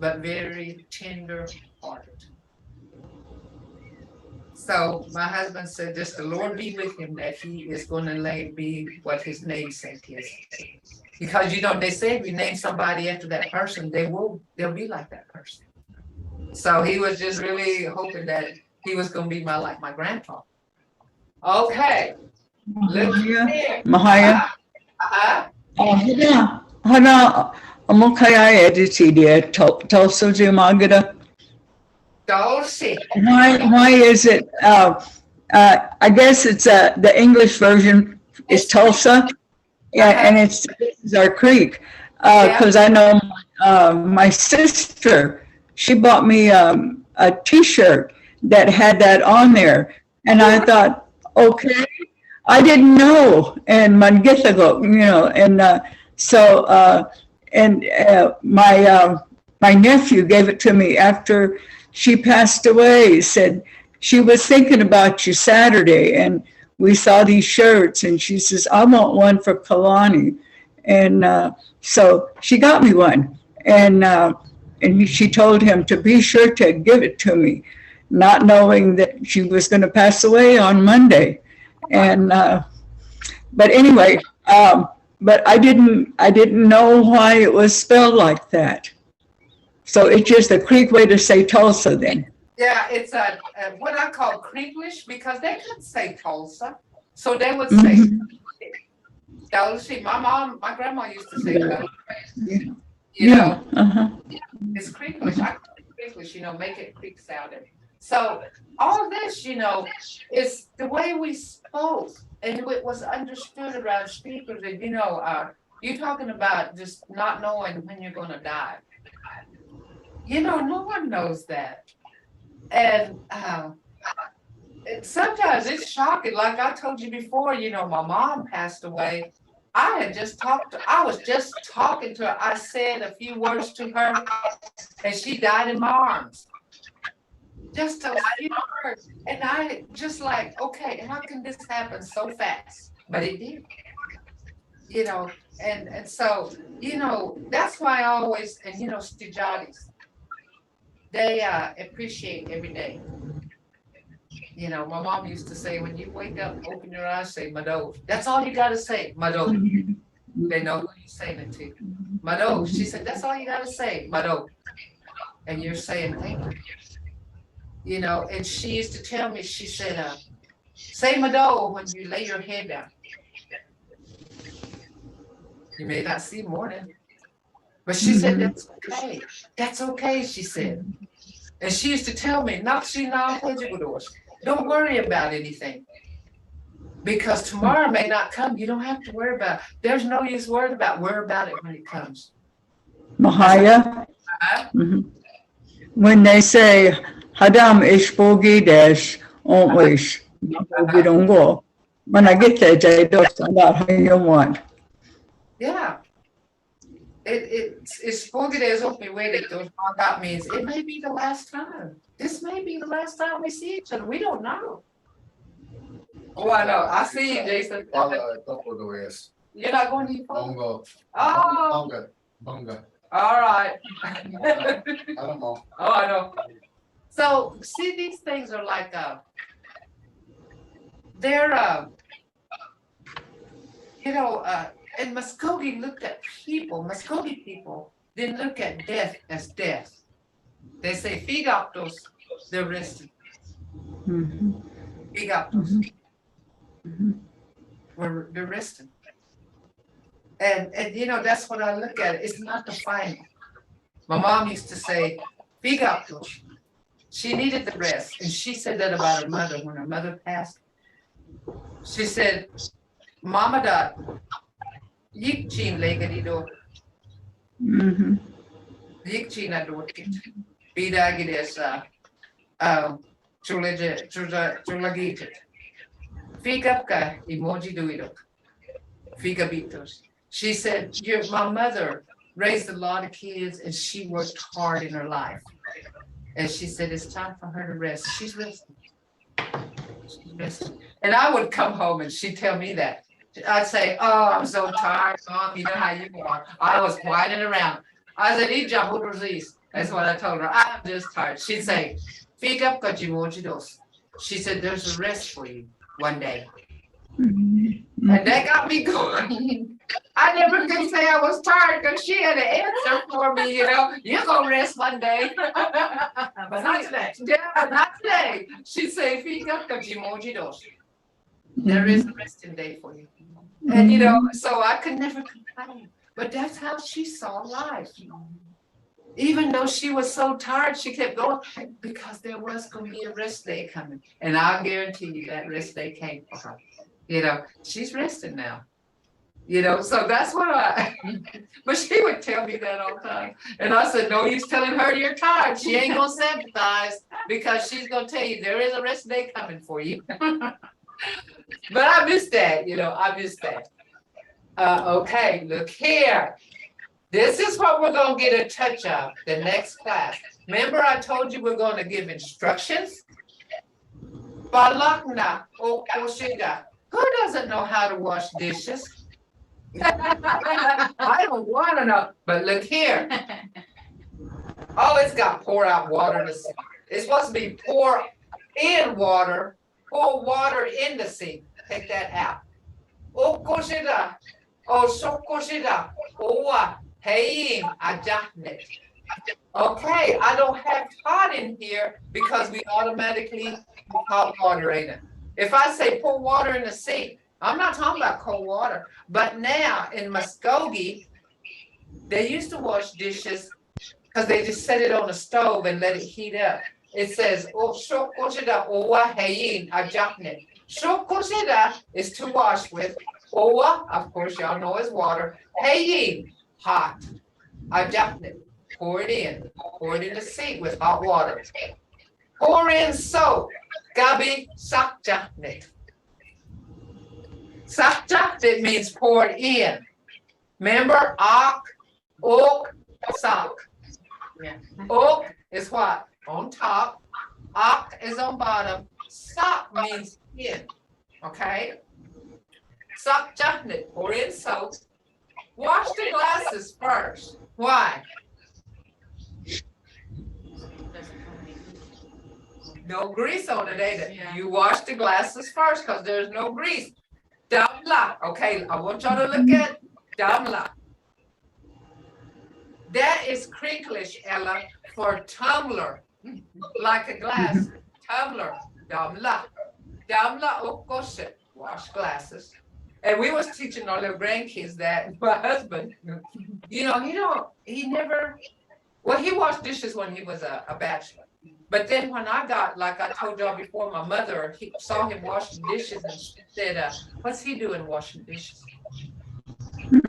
but very tender hearted. So my husband said, just the Lord be with him, that he is going to be what his namesake is. Because, you know, they say if you name somebody after that person, they'll be like that person. So he was just really hoping that he was going to be like my grandpa. Okay. Look here. Mahaya. Hana, amo kaya editi dia Tulsa Magada. Dulcie. Why is it, I guess it's, the English version is Tulsa. Yeah, and this is our creek. Cause I know, my sister, she bought me, a t-shirt that had that on there. And I thought, okay, I didn't know. And Mangithago, you know, and, my nephew gave it to me after she passed away. He said she was thinking about you Saturday, and we saw these shirts, and she says, I want one for Kalani. And so she got me one, and she told him to be sure to give it to me, not knowing that she was going to pass away on Monday. And but anyway, but I didn't know why it was spelled like that. So it's just a Creek way to say Tulsa then. Yeah, it's a what I call Creeklish, because they couldn't say Tulsa. So they would say Dulcie. My grandma used to say Dulcie. You know, it's Creeklish. I call it Creeklish, you know, make it Creek sounding. So all this, you know, is the way we spoke, and it was understood around speakers. And you know, you're talking about just not knowing when you're going to die. You know, no one knows that. And sometimes it's shocking. Like I told you before, you know, my mom passed away. I was just talking to her. I said a few words to her, and she died in my arms. Just a few words. And I just like, okay, how can this happen so fast? But it did. You know, and so, you know, that's why I always, and you know, Stijalis, they appreciate every day. You know, my mom used to say, when you wake up, open your eyes, say Madov. That's all you got to say, Madov. They know who you're saying it to. Madov. She said, that's all you got to say, Madov. And you're saying thank you. You know, and she used to tell me, she said, say Madov when you lay your head down. You may not see morning. But she said, that's okay. That's okay, she said. And she used to tell me, don't worry about anything. Because tomorrow may not come. You don't have to worry about it. There's no use worry about it when it comes. Mahaya, when they say, Hadam ish bogi dash onwish, we don't go. When I get there, they don't find out how you want. Yeah. It's spoken as open way that those that means it may be the last time. This may be the last time we see each other. We don't know. Oh, I know. I see you, Jason. You're not going to eat phone? Oh. Bunga. All right. I don't know. Oh, I know. So see, these things are like they're you know, and Muskogee looked at people. Muskogee people didn't look at death as death. They say figaptos, they're resting. Figaptos. They're resting. And you know, that's what I look at. It's not the final. My mom used to say, figaptos. She needed the rest. And she said that about her mother when her mother passed. She said, Mama dad, yikchin legadido. Yikchin adorkit. Bidagidesa. Chulagit. Figapka emoji duidok. Figabitos. She said, my mother raised a lot of kids and she worked hard in her life. And she said, it's time for her to rest. She's resting. She's resting. And I would come home and she'd tell me that. I'd say, oh, I'm so tired, Mom. You know how you are. I was whining around. I said, Ija, what was this? That's what I told her. I'm just tired. She'd say, "Fica dos." She said, "There's a rest for you one day." And that got me going. I never could say I was tired because she had an answer for me, you're gonna rest one day. But not today. Yeah, not today. She'd say, "Fica dos." There is a resting day for you. And so I could never complain. But that's how she saw life. Even though she was so tired, she kept going because there was going to be a rest day coming. And I'll guarantee you that rest day came for her. She's resting now. So that's what but she would tell me that all the time. And I said, no use telling her you're tired. She ain't going to sympathize because she's going to tell you there is a rest day coming for you. But I miss that, I miss that. Okay, look here. This is what we're going to get a touch of the next class. Remember I told you we're going to give instructions? Balakna o koshiga. Who doesn't know how to wash dishes? I don't want to know. But look here. Oh, it's got pour out water in the sink. It's supposed to be pour in water, pour water in the sink. Take that out. O koshiga. O shokoshida. Owa. Hey, adjustment. Okay, I don't have hot in here because we automatically put hot water in it. If I say pour water in the sink, I'm not talking about cold water. But now in Muskogee, they used to wash dishes because they just set it on the stove and let it heat up. It says, "Oh, shokoshida owa heyin adjustment." Shokoshida is to wash with. Owa, of course, y'all know is water. Heyin. Hot. Adjustment. Pour it in. Pour it in the sink with hot water. Pour in soap. Gabi sakjahnet. Sakjahnet means pour it in. Remember, ok, sak. Yeah. Ok is what? On top. Ok is on bottom. Sak means in. Okay? Sakjahnet. Pour in soap. Wash the glasses first. Why? No grease on it, ain't it? Yeah. You wash the glasses first because there's no grease. Damla. Okay, I want y'all to look at damla. That is Krinklish, Ella, for tumbler. Like a glass. Tumbler. Damla. Damla okoshe. Wash glasses. And we was teaching our little grandkids that. My husband, he never, he washed dishes when he was a bachelor. But then when I got, like I told y'all before, my mother, he saw him washing dishes and she said, what's he doing washing dishes?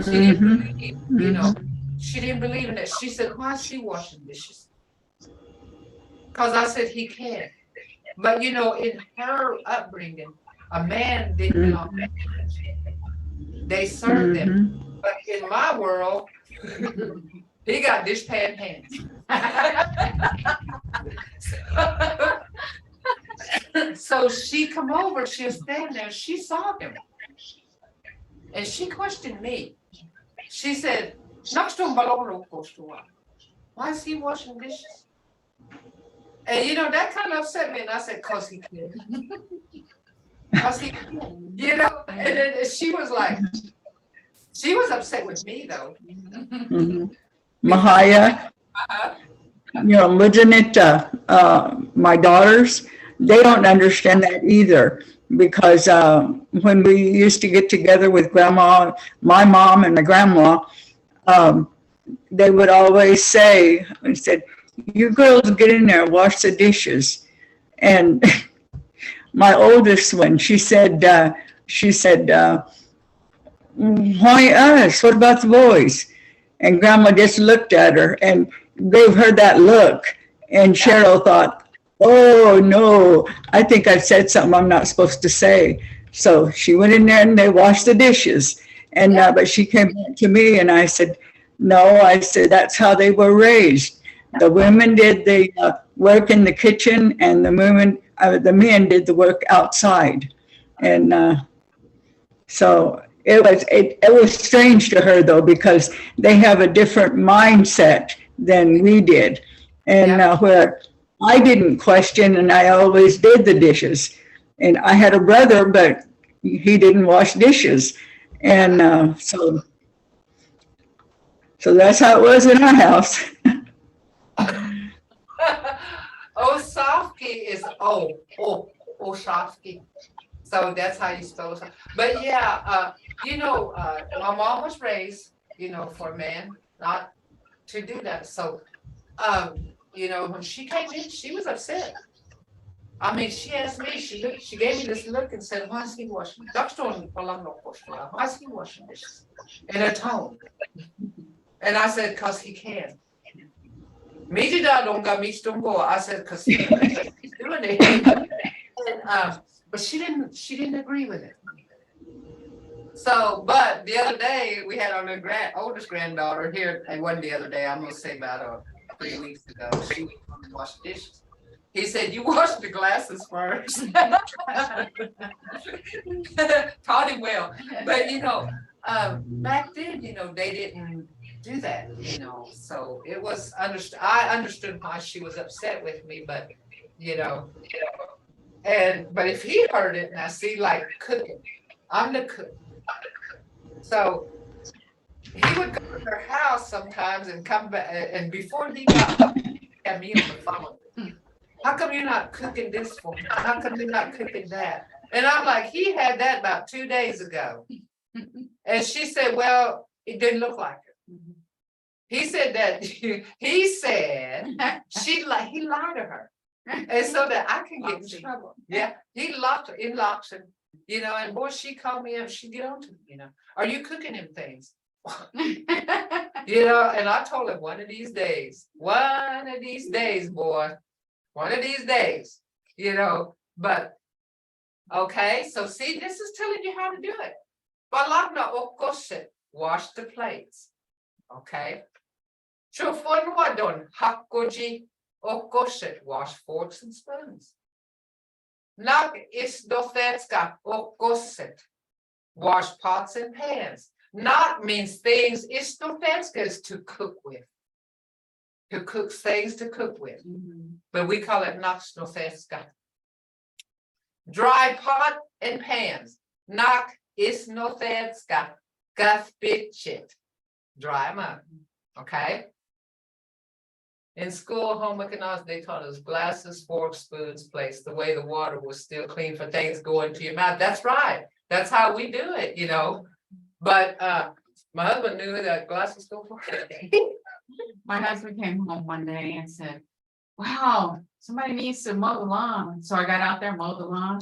She didn't believe, she didn't believe in it. She said, why is he washing dishes? Because I said he can. But in her upbringing, a man didn't belong to they served them. But in my world, he got dishpan hands. So she come over, she was standing there, she saw him. And she questioned me. She said, why is he washing dishes? And that kind of upset me. And I said, because he can. Because he can. And then she was like, she was upset with me though. Mvhayv, looking at my daughters, they don't understand that either. Because when we used to get together with grandma, my mom and my grandma, they would always say, you girls get in there and wash the dishes. And my oldest one, she said, why us? What about the boys? And grandma just looked at her and gave her that look. And Cheryl thought, oh no, I think I've said something I'm not supposed to say. So she went in there and they washed the dishes. And but she came back to me and I said, no, that's how they were raised. The women did the work in the kitchen and the men did the work outside. And so it was strange to her though, because they have a different mindset than we did. And where I didn't question and I always did the dishes. And I had a brother, but he didn't wash dishes. And so that's how it was in our house. Osofsky is Osofsky. So that's how you spell it. But yeah, my mom was raised, for a man not to do that. So, when she came in, she was upset. I mean, she asked me, she gave me this look and said, why is he washing? Why is he washing dishes? In a tone. And I said, because he can. I said, because he's doing it. And, but she didn't agree with it. So, but the other day we had our oldest granddaughter here. It wasn't the other day. I'm gonna say about 3 weeks ago. She was going to wash dishes. He said, "You wash the glasses first." Taught him well, but back then, they didn't do that. So it was understood. I understood why she was upset with me, but but if he heard it and I see like cooking, I'm the cook. So he would go to her house sometimes and come back, and before he got at me on the phone, how come you're not cooking this for me? How come you're not cooking that? And I'm like, he had that about 2 days ago. And she said, well, it didn't look like it. He said that he lied to her. And so that I can get in trouble. Yeah, he locked her, and boy, she called me up, she get on to me, are you cooking him things? And I told him one of these days, boy, one of these days, but okay, so see, this is telling you how to do it. Balagna okoshet, wash the plates. Okay. Chufon wadon hakoji okoshet, wash forks and spoons. Nag is dothetska okoset, wash pots and pans. Not means things, is dothetska is to cook with. To cook things to cook with. But we call it nak dothetska. Dry pot and pans. Nak is dothetska gathbitchit. Dry them up. Okay. In school, home economics, they taught us glasses, forks, spoons, plates, the way the water was still clean for things going to your mouth. That's right. That's how we do it, But my husband knew that glasses go for it. My husband came home one day and said, wow, somebody needs to mow the lawn. So I got out there, mowed the lawn.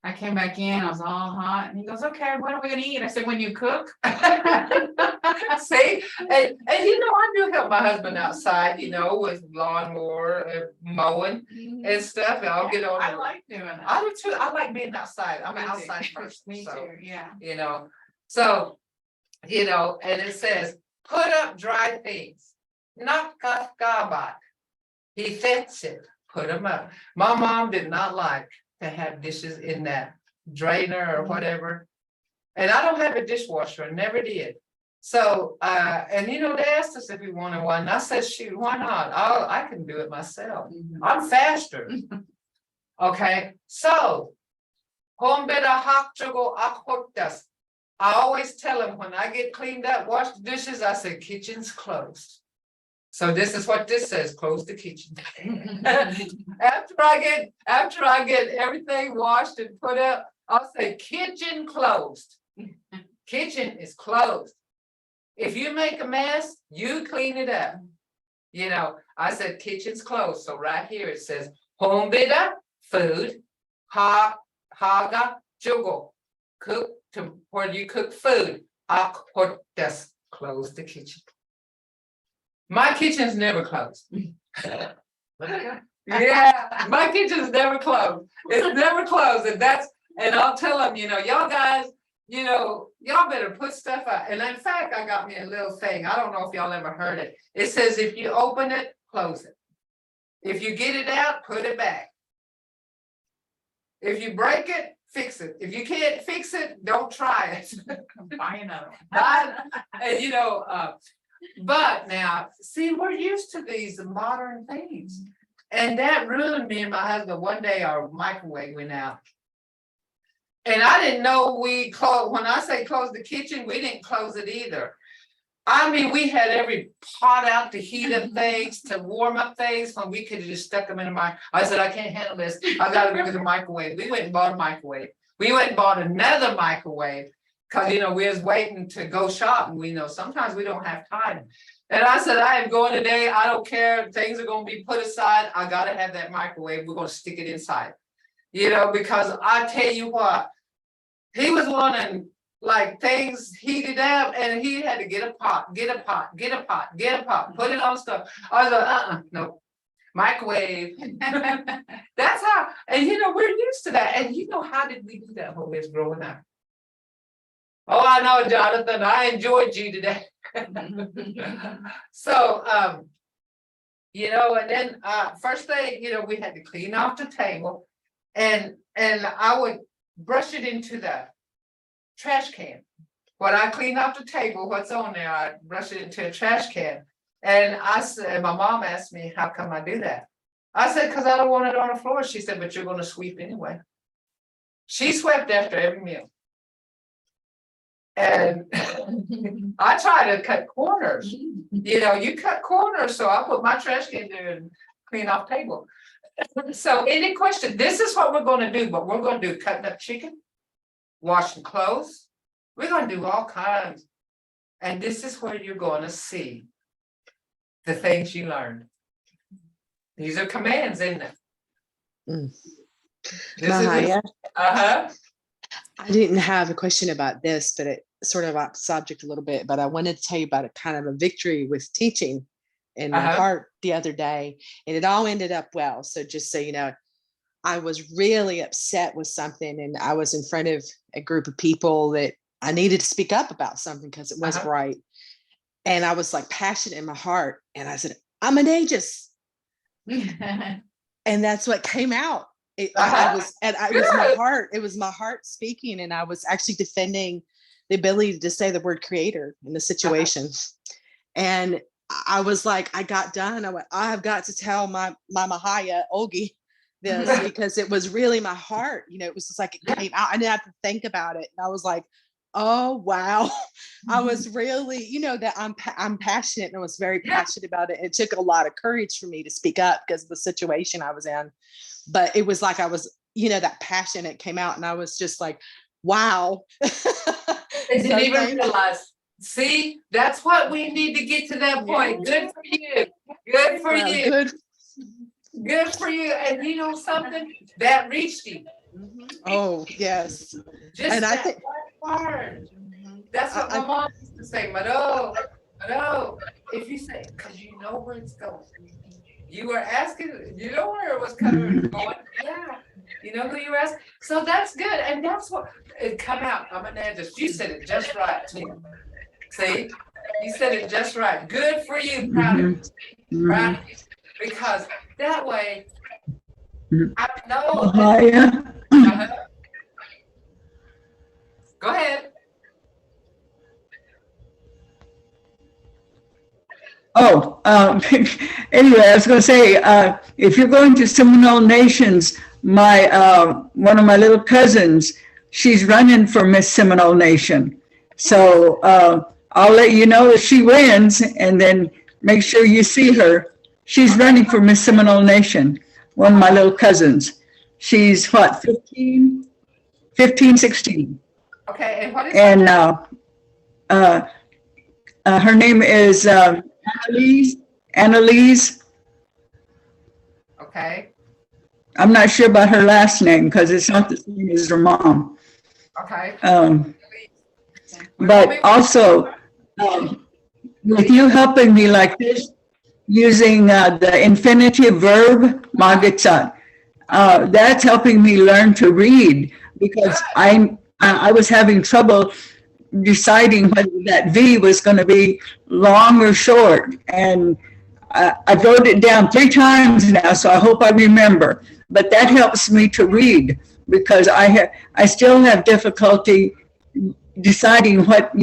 I came back in, I was all hot, and he goes, okay, what are we gonna eat? I said, when you cook. See, and I do help my husband outside, with lawnmower, mowing and stuff. And I'll get on. I like doing that. I do too. I like being outside. I'm an outside person. Me too, yeah. So, and it says, put up dry things, not gabat. He fits it, put them up. My mom did not like to have dishes in that drainer or whatever. And I don't have a dishwasher, I never did. So, and they asked us if we wanted one. And I said, shoot, why not? I can do it myself. I'm faster. Okay, so, I always tell them when I get cleaned up, wash the dishes, I say, kitchen's closed. So this is what this says, close the kitchen. After I get everything washed and put up, I'll say kitchen closed. Kitchen is closed. If you make a mess, you clean it up. I said kitchen's closed. So right here it says hombida, food, haga, jugo, cook to where you cook food. Akportas, close the kitchen. My kitchen's never closed. Yeah, my kitchen's never closed. It's never closed. And I'll tell them, y'all guys, y'all better put stuff out. And in fact, I got me a little thing. I don't know if y'all ever heard it. It says, if you open it, close it. If you get it out, put it back. If you break it, fix it. If you can't fix it, don't try it. Buy another one. And But now, see, we're used to these modern things. And that ruined me and my husband. One day our microwave went out. And I didn't know we closed, when I say close the kitchen, we didn't close it either. I mean, we had every pot out to heat up things, to warm up things, when we could have just stuck them in the microwave. I said, I can't handle this. I gotta go to the microwave. We went and bought a microwave. We went and bought another microwave. Cause we was waiting to go shopping. We know sometimes we don't have time. And I said, I am going today. I don't care. Things are gonna be put aside. I gotta have that microwave. We're gonna stick it inside. Because I tell you what, he was wanting like things heated up, and he had to get a pot, put it on stuff. I was like, no, microwave. That's how, and we're used to that. And how did we do that when we was growing up? Oh, I know, Jonathan, I enjoyed you today. So, and then, first thing, we had to clean off the table, and I would brush it into the trash can. When I clean off the table, what's on there, I brush it into a trash can. And I said, my mom asked me, how come I do that? I said, because I don't want it on the floor. She said, but you're going to sweep anyway. She swept after every meal. And I try to cut corners. You cut corners, so I put my trash can there and clean off table. So any question, this is what we're going to do, but we're going to do cutting up chicken, washing clothes. We're going to do all kinds. And this is where you're going to see the things you learned. These are commands, isn't it? Mvhayv, Uh-huh. I didn't have a question about this, but it sort of off subject a little bit, but I wanted to tell you about a kind of a victory with teaching in my heart the other day, and it all ended up well. So just so you know, I was really upset with something, and I was in front of a group of people that I needed to speak up about something because it wasn't right. And I was like passionate in my heart, and I said, I'm an ageist. And that's what came out. It was my heart. It was my heart speaking, and I was actually defending the ability to say the word creator in the situation. And I was like, I got done. I went, I have got to tell my Mvhayv Ogi this because it was really my heart. It was just like it came out. I didn't have to think about it, and I was like, oh wow. I was really, that I'm passionate, and I was very passionate about it. It took a lot of courage for me to speak up because of the situation I was in. But it was like I was, that passion, it came out, and I was just like, wow. They didn't even realize. See, that's what we need to get to that point. Good for you. Good for you. Good for you. And something that reached you. Oh, yes. Just and I think word. That's what my mom used to say. Mado. If you say, because you know where it's going. You were asking, you know where it was going. Yeah. You know who you were asking. So that's good. And that's what it come out. I'm an ageist. You said it just right, too. See? You said it just right. Good for you. Proud of you. Proud of you. Because that way, I know. Go ahead. Anyway, I was going to say, if you're going to Seminole Nations, one of my little cousins, she's running for Miss Seminole Nation. So I'll let you know if she wins, and then make sure you see her. She's running for Miss Seminole Nation, one of my little cousins. She's what, 15, 16. Okay, and what is her name is Annalise. Okay. I'm not sure about her last name because it's not the same as her mom. Okay. But also, with you helping me like this, using the infinitive verb, magatsat, that's helping me learn to read, because I was having trouble deciding whether that V was going to be long or short. And I wrote it down 3 times now, so I hope I remember. But that helps me to read, because I still have difficulty deciding what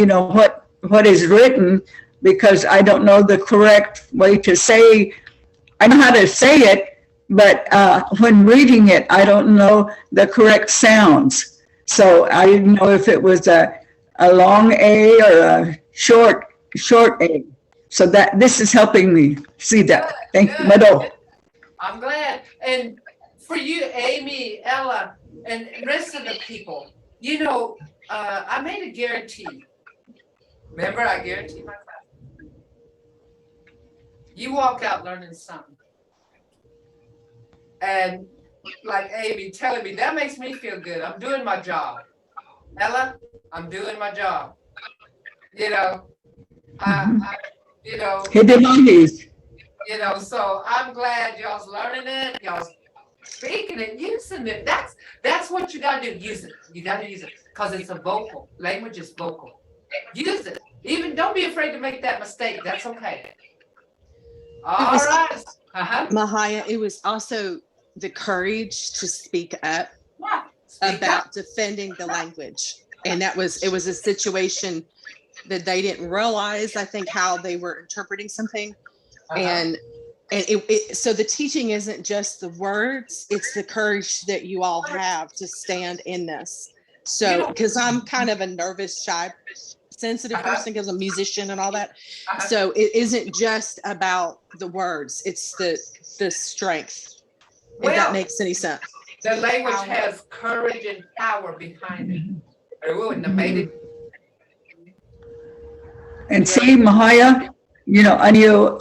is written because I don't know the correct way to say, I know how to say it, but when reading it, I don't know the correct sounds. So I didn't know if it was a long A or a short A. So that this is helping me see that. Thank you, Good. Mado. I'm glad. And for you, Amy, Ella, and the rest of the people, you know, I made a guarantee. Remember, I guarantee my class. You walk out learning something. And like Amy telling me, that makes me feel good. I'm doing my job. Ella, I'm doing my job. You know, you know, Hidemanis. you know, so I'm glad y'all's learning it, y'all's speaking it, using it. That's what you gotta do. Use it. You gotta use it because it's a vocal. Language is vocal. Use it. Even don't be afraid to make that mistake. That's okay. All was- right. Uh-huh. Mvhayv, it was also the courage to speak up Yeah. Speak about up. defending the language. And it was a situation that they didn't realize, I think, how they were interpreting something. Uh-huh. And so the teaching isn't just the words, it's the courage that you all have to stand in this. So, because I'm kind of a nervous, shy, sensitive person because I'm a musician and all that. Uh-huh. So it isn't just about the words, it's the strength. If that makes any sense. The language has courage and power behind it. I wouldn't have made it. And see, Mvhayv, you know, I knew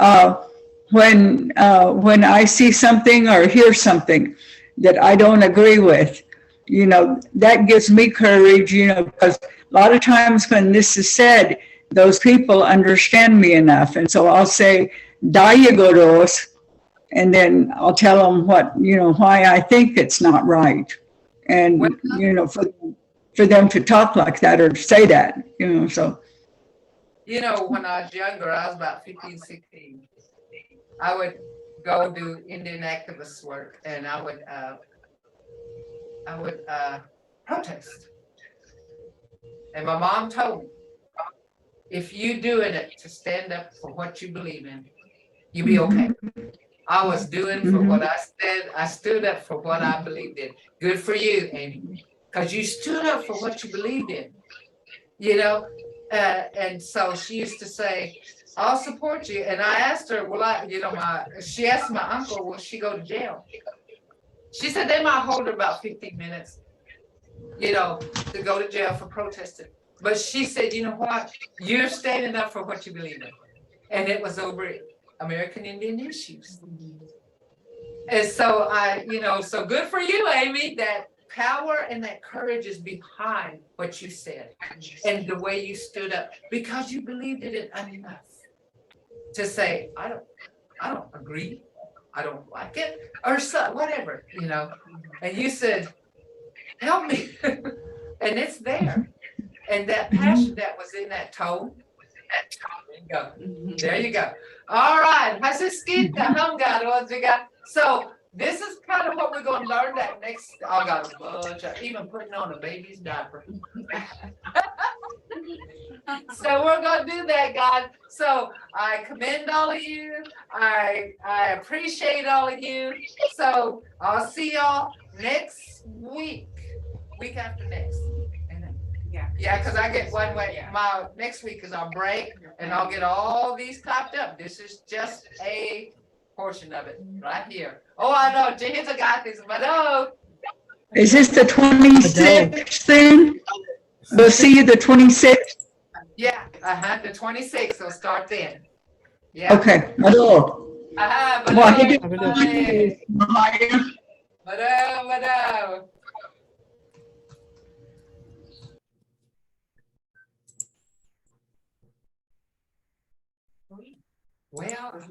when I see something or hear something that I don't agree with, you know, that gives me courage, you know, because a lot of times when this is said, those people understand me enough. And so I'll say, Dayagoros, and then I'll tell them what, you know, why I think it's not right. And, you know, for them to talk like that or say that, you know, so. You know, when I was younger, I was about 15, 16. I would go do Indian activist work and I would protest. And my mom told me, if you doing it to stand up for what you believe in, you be okay. I was doing for what I said. I stood up for what I believed in. Good for you, Amy, because you stood up for what you believed in. You know, and so she used to say, I'll support you. And I asked her, she asked my uncle, will she go to jail? She said they might hold her about 15 minutes, you know, to go to jail for protesting. But she said, you know what? You're standing up for what you believe in. And it was over American Indian issues. And so so good for you, Amy, that power and that courage is behind what you said and the way you stood up because you believed in it enough to say, I don't agree, I don't like it, or so, whatever, you know. And you said, help me. And it's there. And that passion that was in that tone. There you go. All right. So this is kind of what we're going to learn that next. I got a bunch of even putting on a baby's diaper. So we're going to do that, guys. So I commend all of you. I appreciate all of you. So I'll see y'all next week after next. Yeah, because I get one way. My next week is our break, and I'll get all these typed up. This is just a portion of it right here. Oh, I know. Here's a guy thinks, but oh. Is this the 26th then? We'll see you the 26th? Yeah, the 26th. So start then. Yeah. Okay. Mado. Mado. Well,